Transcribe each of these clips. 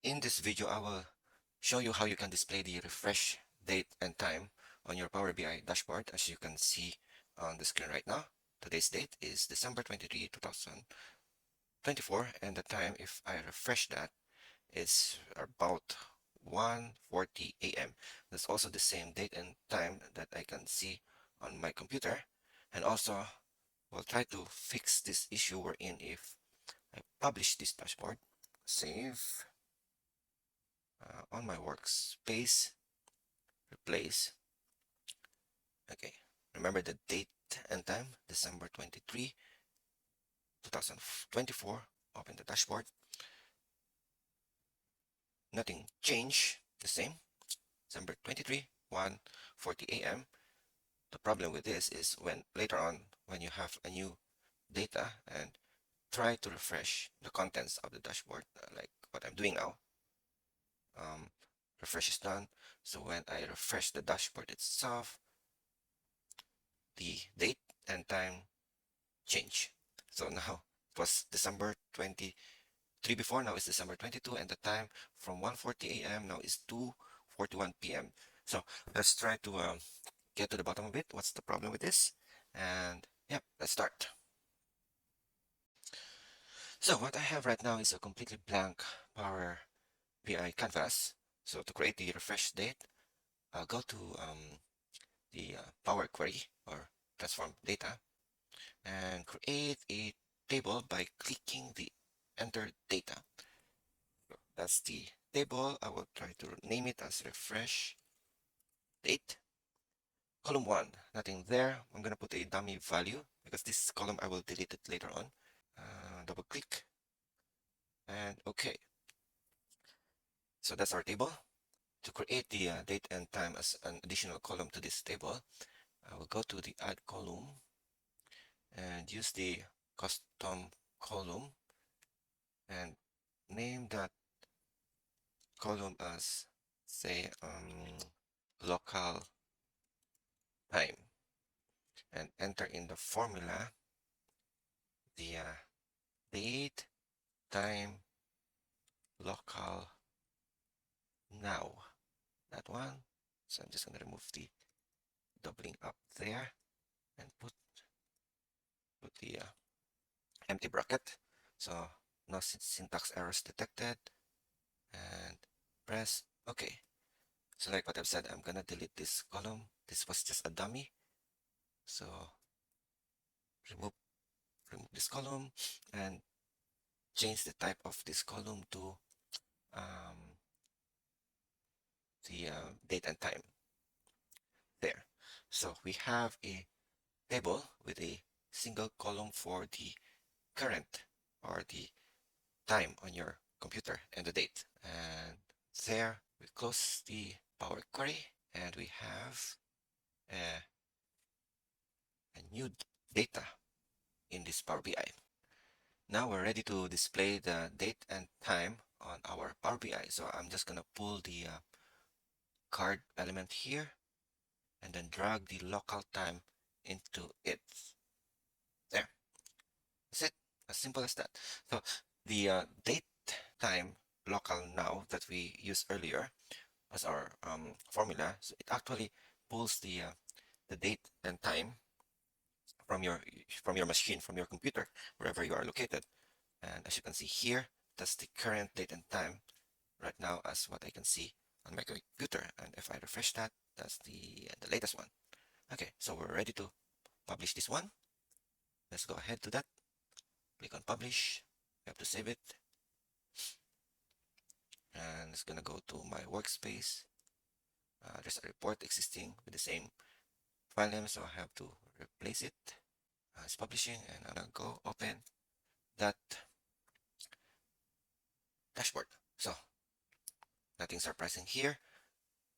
In this video, I will show you how you can display the refresh date and time on your Power BI dashboard. As you can see on the screen right now, today's date is December 23, 2024, and the time, if I refresh that, is about 1:40 a.m. That's also the same date and time that I can see on my computer. And also, we'll try to fix this issue wherein if I publish this dashboard, save on my workspace, replace. Okay, remember the date and time, December 23, 2024. Open the dashboard. Nothing changed, the same. December 23, 1:40 a.m. The problem with this is when later on, when you have a new data and try to refresh the contents of the dashboard, like what I'm doing now. Um, Refresh is done. So when I refresh the dashboard itself, the date and time change. So now it was December 23 before, now it's December 22, and the time from 1:40 a.m. now is 2:41 p.m. So let's try to get to the bottom of it. What's the problem with this? And yeah, let's start. So what I have right now is a completely blank Power BI canvas. So to create the refresh date, I'll go to the Power Query or transform data and create a table by clicking the enter data. That's the table. I will try to name it as refresh date. Column 1, nothing there. I'm going to put a dummy value because this column I will delete it later on. Double click and OK. So that's our table. To create the date and time as an additional column to this table, I will go to the add column and use the custom column and name that column as, say, local time, and enter in the formula the date, time, local, now. That one. So I'm just going to remove the doubling up there and put the empty bracket. So no syntax errors detected. And press OK. So like what I've said, I'm going to delete this column. This was just a dummy. So remove this column and change the type of this column to the date and time there. So we have a table with a single column for the current or the time on your computer and the date. And there we close the Power Query and we have a new data in this Power BI. Now we're ready to display the date and time on our Power BI. So I'm just going to pull the card element here and then drag the local time into it. There. That's it. As simple as that. So the date time local now that we used earlier as our formula, so it actually pulls the date and time from your machine, from your computer, wherever you are located. And as you can see here, that's the current date and time right now as what I can see on my computer. And if I refresh that, that's the latest one. Okay, so we're ready to publish this one. Let's go ahead to that. Click on publish. We have to save it. And it's gonna go to my workspace. There's a report existing with the same file name, so I have to replace it. It's publishing, and I'm gonna go open that dashboard. So nothing surprising here.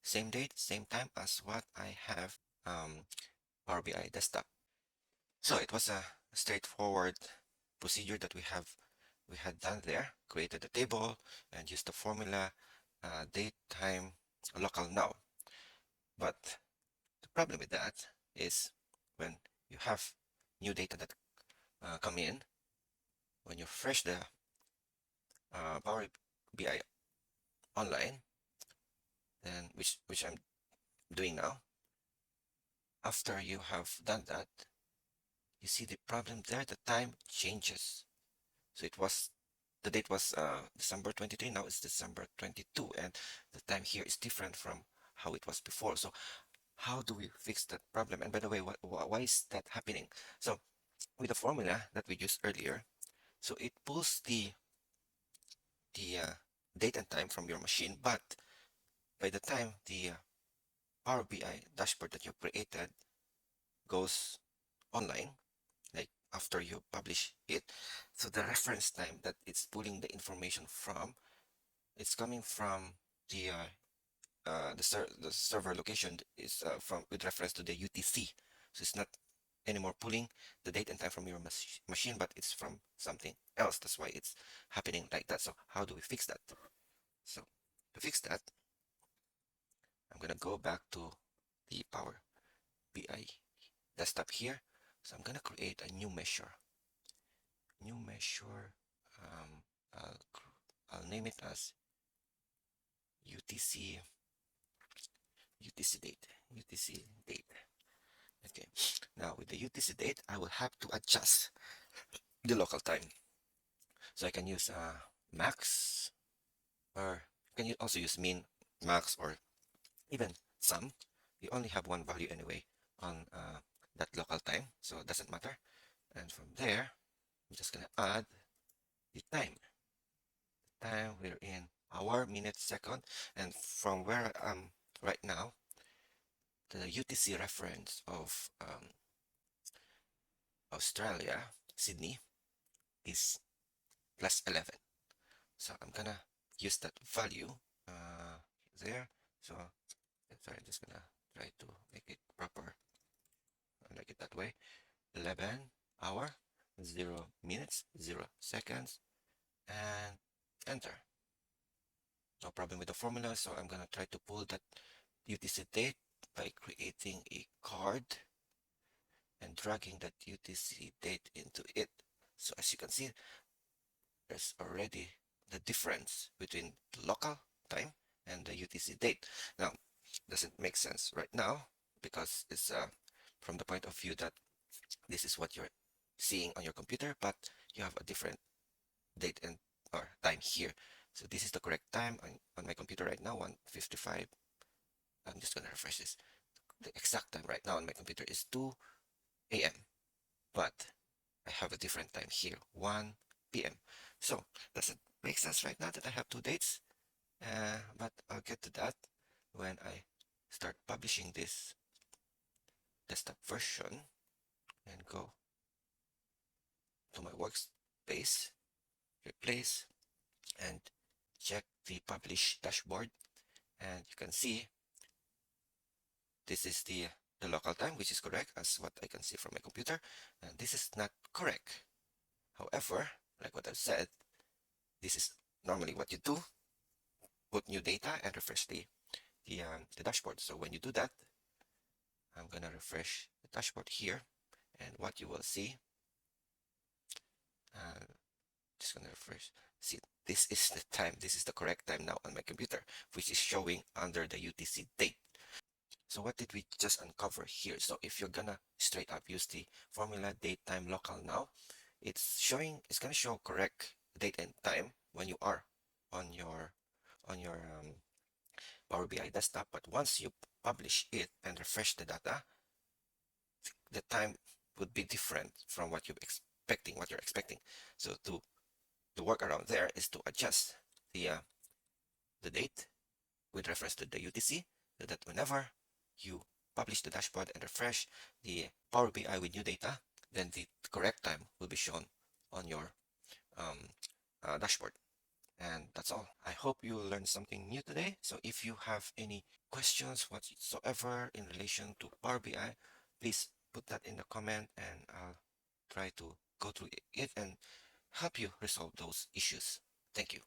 Same date, same time as what I have Power BI desktop. So it was a straightforward procedure that we had done there. Created the table and used the formula date, time, local now. But the problem with that is when you have new data that come in, when you refresh the Power BI online, then which I'm doing now. After you have done that, you see the problem there, the time changes. So the date was December 23, now it's December 22, and the time here is different from how it was before. So how do we fix that problem? And by the way, why is that happening? So with the formula that we used earlier, so it pulls the date and time from your machine, but by the time the Power BI dashboard that you created goes online, like after you publish it, so the reference time that it's pulling the information from, it's coming from the the server location is from with reference to the UTC. So it's not anymore pulling the date and time from your machine, but it's from something else. That's why it's happening like that. So how do we fix that? So to fix that, I'm gonna go back to the Power BI desktop here. So I'm gonna create a new measure. New measure. Um, I'll, I'll name it as UTC UTC date. UTC date. Okay. Now with the UTC date, I will have to adjust the local time. So I can use max, or can you also use min, max, or even sum. You only have one value anyway on that local time, so it doesn't matter. And from there, I'm just gonna add the time. Time we're in hour, minute, second, and from where I am right now, the UTC reference of Australia, Sydney, is plus 11. So I'm gonna use that value uh, there. So sorry, I'm just gonna try to make it proper. I like it that way. 11 hour, 0 minutes, 0 seconds, and enter. No problem with the formula. So I'm gonna try to pull that UTC date by creating a card and dragging that UTC date into it. So as you can see, there's already the difference between the local time and the UTC date. Now, doesn't make sense right now because it's from the point of view that this is what you're seeing on your computer, but you have a different date and or time here. So this is the correct time on my computer right now, 1:55. I'm just gonna refresh this. The exact time right now on my computer is 2 a.m. But I have a different time here, 1 p.m. So does it make sense right now that I have two dates? But I'll get to that when I start publishing this desktop version and go to my workspace, replace, and check the publish dashboard. And you can see this is the local time, which is correct as what I can see from my computer. And this is not correct. However, like what I've said, this is normally what you do, put new data and refresh the dashboard. So when you do that, I'm gonna refresh the dashboard here, and what you will see, uh, just gonna refresh. See, this is the time. This is the correct time now on my computer, which is showing under the UTC date. So what did we just uncover here? So if you're gonna straight up use the formula date time local now, it's gonna show correct date and time when you are on your Power BI desktop. But once you publish it and refresh the data, the time would be different from what you're expecting. So to work around there is to adjust the date with reference to the UTC, so that whenever you publish the dashboard and refresh the Power BI with new data, then the correct time will be shown on your um, dashboard. And that's all. I hope you learned something new today. So if you have any questions whatsoever in relation to Power BI, please put that in the comment and I'll try to go through it and help you resolve those issues. Thank you.